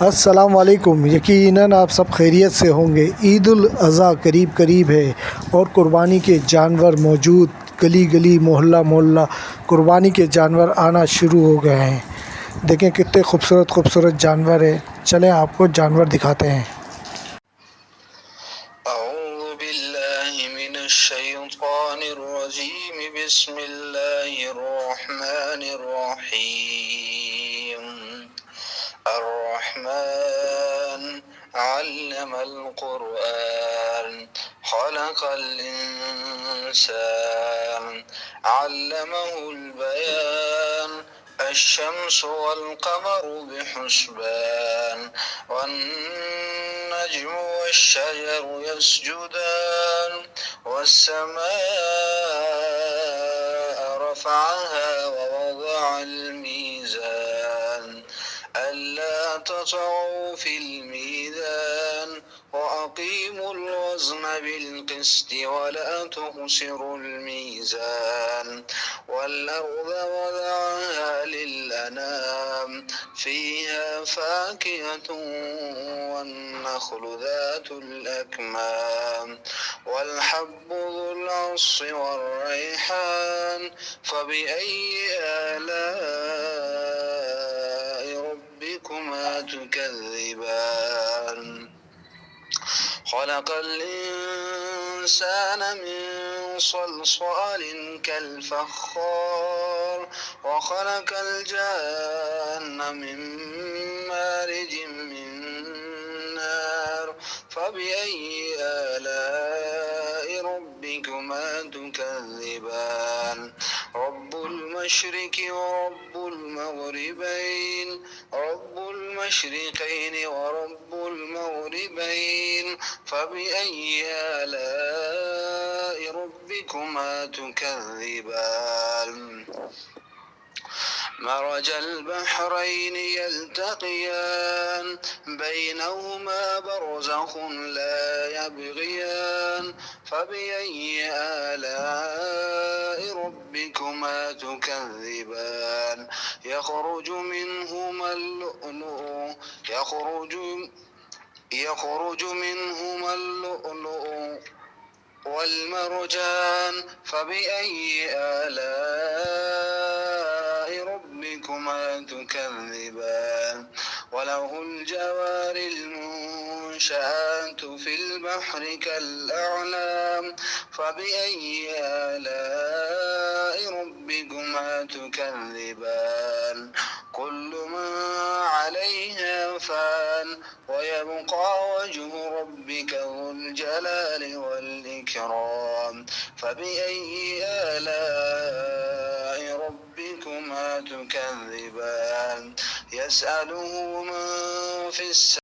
अस्सलाम वालेकुम। यकीनन आप सब खैरियत से होंगे। ईद उल अज़हा करीब करीब है और कुर्बानी के जानवर मौजूद, गली गली मोहल्ला मोहल्ला कुर्बानी के जानवर आना शुरू हो गए हैं। देखें कितने खूबसूरत खूबसूरत जानवर हैं। चलें आपको जानवर दिखाते हैं। अऊज़ु बिल्लाहि मिनश्शैतानिर्रजीम, बिस्मिल्लाहिर्रहमानिर्रहीम। अर्रहमान अल्लमल क़ुरआन, खलक़ल इंसान, अल्लमहुल बयान। الشمس والقمر بحسبان، والنجم والشجر يسجدان، والسماء رفعها ووضع الميزان، ألا تطغوا في الميزان، وأقيموا الوزن بالقسط ولا تخسروا الميزان. والأرض وضعها للأنام، فيها فاكهة والنخل ذات الأكمام، والحب ذو العصف والريحان. فبأي آلاء ربكما تكذبان؟ خلق الإنسان من صلصال كالفخار، وخلق الجان من مارج من نار. فبأي آلاء ربكما تكذبان؟ رب المشرق ورب المغربين، رب المشرقين ورب المغربين. فبأي آلاء ربكما تكذبان؟ مرج البحرين يلتقيان، بينهما برزخ لا يبغيان. فبأي آلاء ربكما تكذبان؟ يخرج منهما اللؤلؤ والمرجان. فبأي آلاء ربكما تكذبان؟ وله الجوار المنشآت في البحر كالأعلام. فبأي آلاء ربكما تكذبان؟ كل من عليها فان، ويبقى وجه ربك ذو الجلال والإكرام. فبأي آلاء ربكما تكذبان؟ يسأله من في السماء